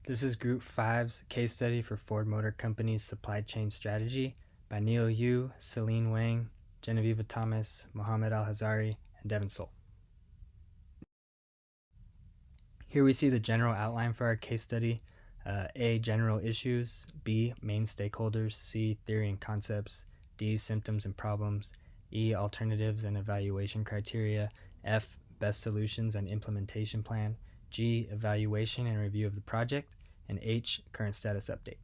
This is Group 5's case study for Ford Motor Company's supply chain strategy by Neil Yu, Celine Wang, Genevieve Thomas, Mohammed Al-Hazari, and Devin Sol. Here we see the general outline for our case study. A. General issues. B. Main stakeholders. C. Theory and concepts. D. Symptoms and problems. E. Alternatives and evaluation criteria. F. Best solutions and implementation plan. G. Evaluation and review of the project. And H. Current status update.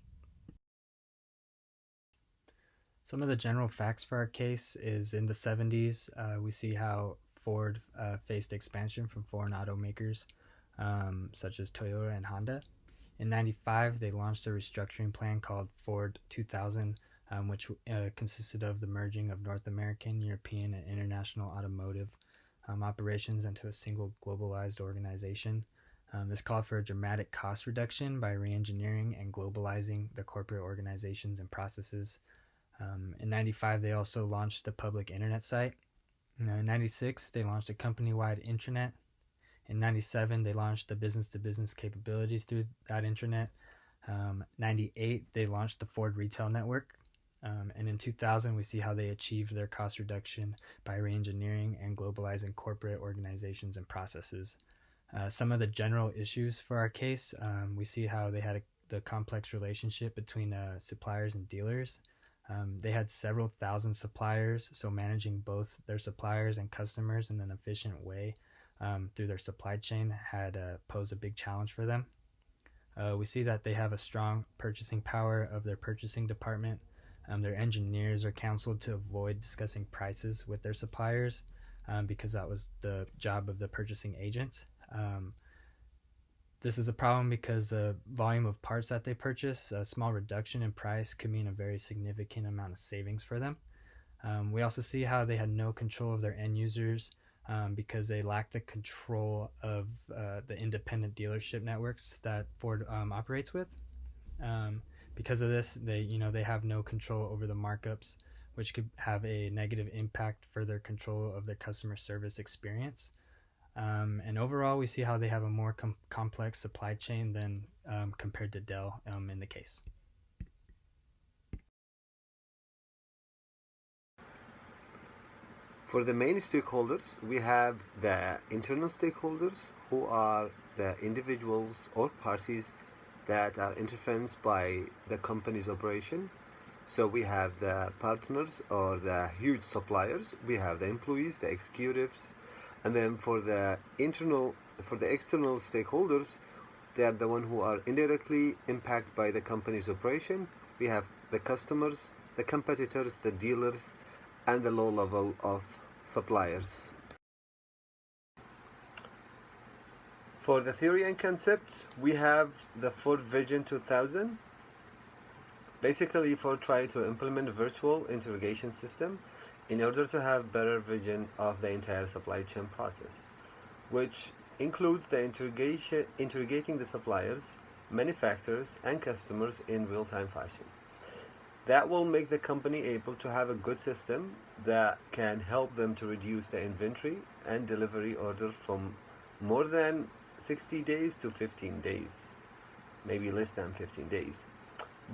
Some of the general facts for our case is in the 70s, we see how Ford faced expansion from foreign automakers such as Toyota and Honda. In 95, they launched a restructuring plan called Ford 2000, which consisted of the merging of North American, European, and international automotive operations into a single globalized organization. This called for a dramatic cost reduction by re-engineering and globalizing the corporate organizations and processes. In 95, they also launched the public internet site. In 96, they launched a company-wide intranet. In 97, they launched the business-to-business capabilities through that intranet. 98, they launched the Ford Retail Network. And in 2000, we see how they achieved their cost reduction by re-engineering and globalizing corporate organizations and processes. Some of the general issues for our case, we see how they had the complex relationship between suppliers and dealers. They had several thousand suppliers, so managing both their suppliers and customers in an efficient way through their supply chain had posed a big challenge for them. We see that they have a strong purchasing power of their purchasing department. Their engineers are counseled to avoid discussing prices with their suppliers because that was the job of the purchasing agents. This is a problem because the volume of parts that they purchase, a small reduction in price could mean a very significant amount of savings for them. We also see how they had no control of their end users because they lack the control of the independent dealership networks that Ford operates with. Because of this, they have no control over the markups, which could have a negative impact for their control of their customer service experience. And overall, we see how they have a more complex supply chain than compared to Dell in the case. For the main stakeholders, we have the internal stakeholders, who are the individuals or parties that are influenced by the company's operation. So we have the partners or the huge suppliers, we have the employees, the executives, and then for the external stakeholders, they are the one who are indirectly impacted by the company's operation. We have the customers, the competitors, the dealers, and the low level of suppliers. For the theory and concept, we have the Ford Vision 2000. Basically, Ford tried to implement a virtual interrogation system in order to have better vision of the entire supply chain process, which includes the interrogating the suppliers, manufacturers, and customers in real-time fashion. That will make the company able to have a good system that can help them to reduce the inventory and delivery order from more than 60 days to 15 days, maybe less than 15 days.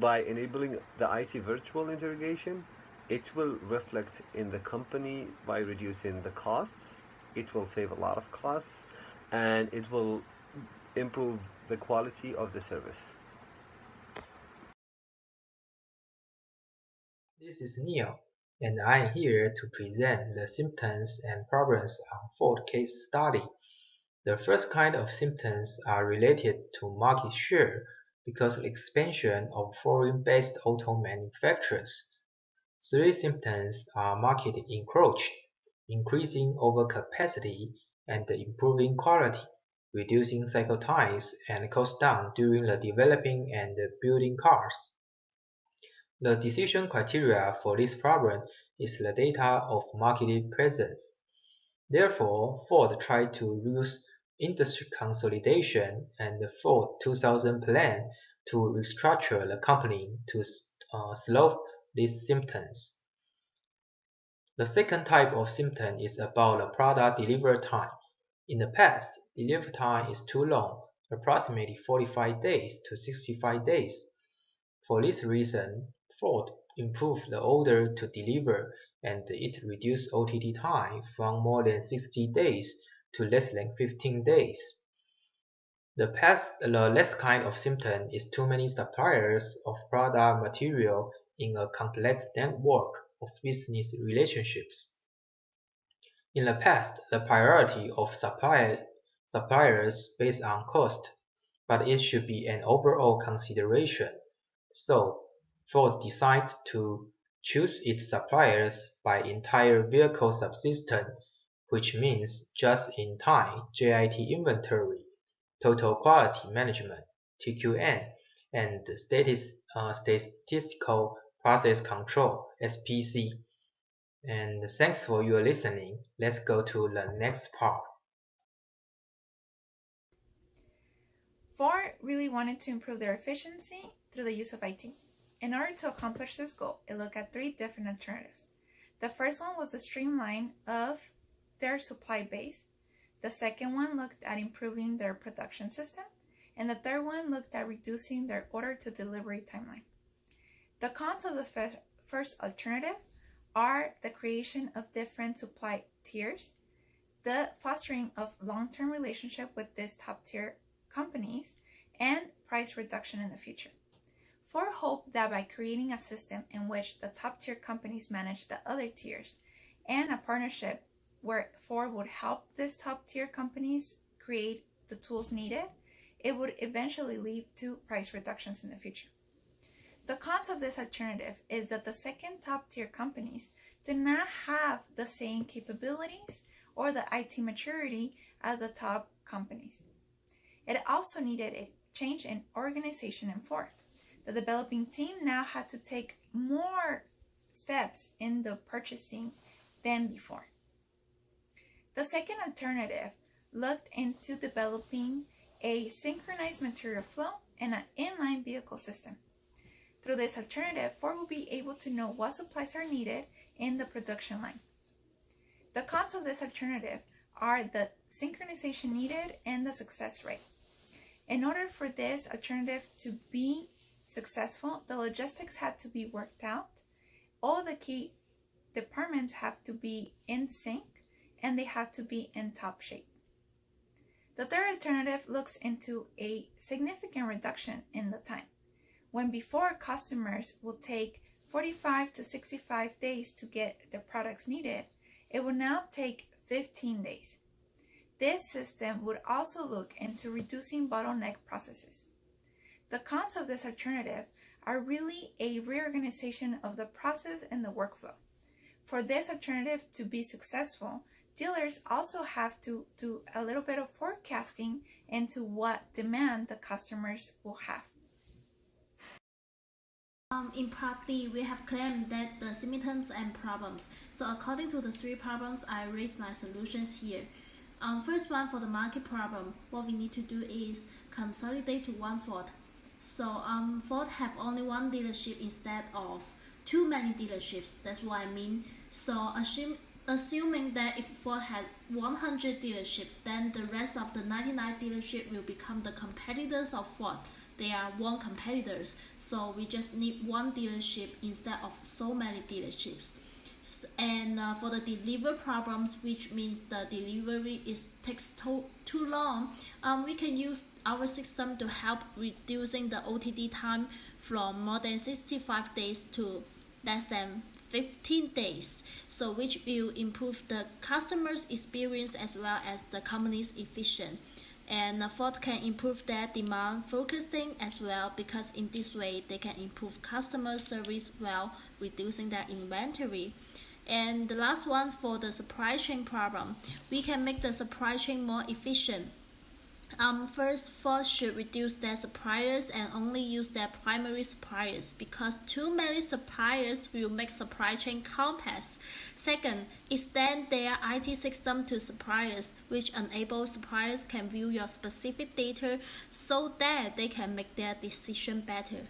By enabling the IT virtual interrogation, it will reflect in the company by reducing the costs. It will save a lot of costs, and it will improve the quality of the service. This is Neil, and I'm here to present the symptoms and problems on Ford case study. The first kind of symptoms are related to market share because of the expansion of foreign-based auto manufacturers. Three symptoms are market encroach, increasing overcapacity, and improving quality, reducing cycle times and cost down during the developing and building cars. The decision criteria for this problem is the data of market presence. Therefore, Ford tried to use industry consolidation and the Ford 2000 plan to restructure the company to solve these symptoms. The second type of symptom is about the product delivery time. In the past, delivery time is too long, approximately 45 days to 65 days. For this reason, Ford improved the order to deliver and it reduced OTD time from more than 60 days to less than 15 days. The last kind of symptom is too many suppliers of product material in a complex network of business relationships. In the past, the priority of suppliers based on cost, but it should be an overall consideration. So, Ford decided to choose its suppliers by entire vehicle subsystem, which means just-in-time (JIT) inventory, total quality management (TQM), and statistical process control (SPC). And thanks for your listening. Let's go to the next part. Ford really wanted to improve their efficiency through the use of IT. In order to accomplish this goal, it looked at three different alternatives. The first one was the streamline of their supply base. The second one looked at improving their production system. And the third one looked at reducing their order to delivery timeline. The cons of the first alternative are the creation of different supply tiers, the fostering of long-term relationship with these top-tier companies, and price reduction in the future. Ford hoped that by creating a system in which the top-tier companies manage the other tiers and a partnership where Ford would help these top-tier companies create the tools needed, it would eventually lead to price reductions in the future. The cons of this alternative is that the second top-tier companies did not have the same capabilities or the IT maturity as the top companies. It also needed a change in organization in Ford. The developing team now had to take more steps in the purchasing than before. The second alternative looked into developing a synchronized material flow and an inline vehicle system. Through this alternative, Ford will be able to know what supplies are needed in the production line. The cons of this alternative are the synchronization needed and the success rate. In order for this alternative to be successful, the logistics had to be worked out, all the key departments have to be in sync, and they have to be in top shape. The third alternative looks into a significant reduction in the time. When before customers will take 45 to 65 days to get the products needed, it will now take 15 days. This system would also look into reducing bottleneck processes. The cons of this alternative are really a reorganization of the process and the workflow. For this alternative to be successful, dealers also have to do a little bit of forecasting into what demand the customers will have. In part D, we have claimed that the symptoms and problems. So according to the three problems, I raised my solutions here. First one, for the market problem, what we need to do is consolidate to one Ford. So Ford have only one dealership instead of too many dealerships. That's what I mean. So assuming that if Ford had 100 dealerships, then the rest of the 99 dealerships will become the competitors of Ford. They are one competitors, so we just need one dealership instead of so many dealerships. And for the deliver problems, which means the delivery takes too long, we can use our system to help reducing the OTD time from more than 65 days to less than 15 days, so which will improve the customer's experience as well as the company's efficiency. And Ford can improve their demand focusing as well, because in this way they can improve customer service while reducing their inventory. And the last one, for the supply chain problem, we can make the supply chain more efficient. First, Ford should reduce their suppliers and only use their primary suppliers, because too many suppliers will make supply chain complex. Second, extend their IT system to suppliers, which enables suppliers can view your specific data so that they can make their decision better.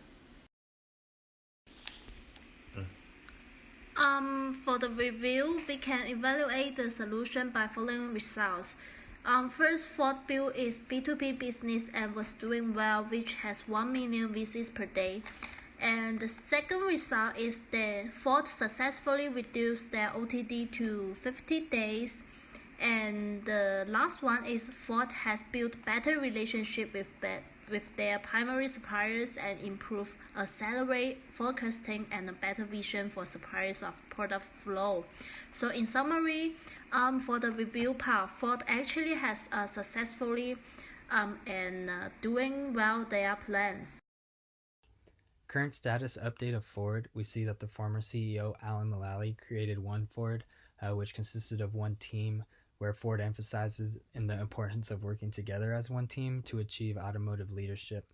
For the review, we can evaluate the solution by following results. First, Ford built its B2B business and was doing well, which has 1 million visits per day. And the second result is that Ford successfully reduced their OTD to 50 days. And the last one is Ford has built better relationship with their primary suppliers and improved accelerate forecasting and a better vision for suppliers of product flow. So in summary, for the review part, Ford actually has successfully and doing well their plans. Current status update of Ford, we see that the former CEO Alan Mulally created One Ford, which consisted of one team, where Ford emphasizes in the importance of working together as one team to achieve automotive leadership.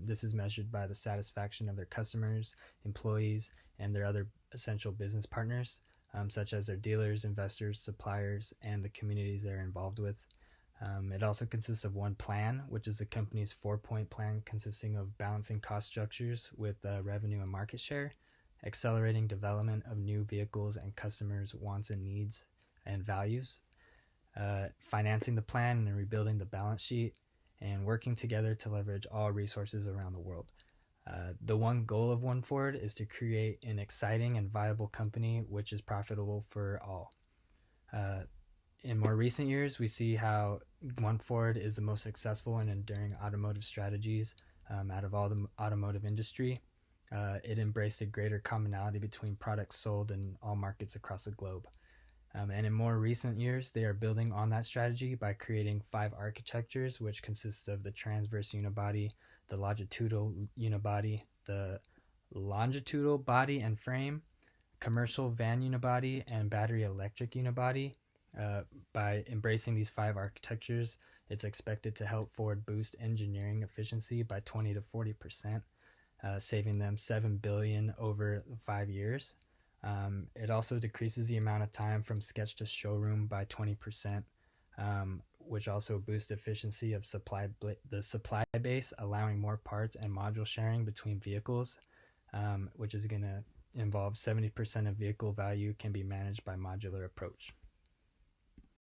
This is measured by the satisfaction of their customers, employees, and their other essential business partners, such as their dealers, investors, suppliers, and the communities they're involved with. It also consists of one plan, which is the company's 4-point plan consisting of balancing cost structures with revenue and market share, accelerating development of new vehicles and customers' wants and needs and values, financing the plan and rebuilding the balance sheet, and working together to leverage all resources around the world. The one goal of One Ford is to create an exciting and viable company which is profitable for all. In more recent years, we see how One Ford is the most successful and enduring automotive strategies out of all the automotive industry. It embraced a greater commonality between products sold in all markets across the globe. And in more recent years, they are building on that strategy by creating 5 architectures, which consists of the transverse unibody, the longitudinal unibody, the longitudinal body and frame, commercial van unibody, and battery electric unibody. By embracing these 5 architectures, it's expected to help Ford boost engineering efficiency by 20 to 40%, saving them $7 billion over 5 years. It also decreases the amount of time from sketch to showroom by 20%, which also boosts efficiency of the supply base, allowing more parts and module sharing between vehicles, which is going to involve 70% of vehicle value can be managed by modular approach.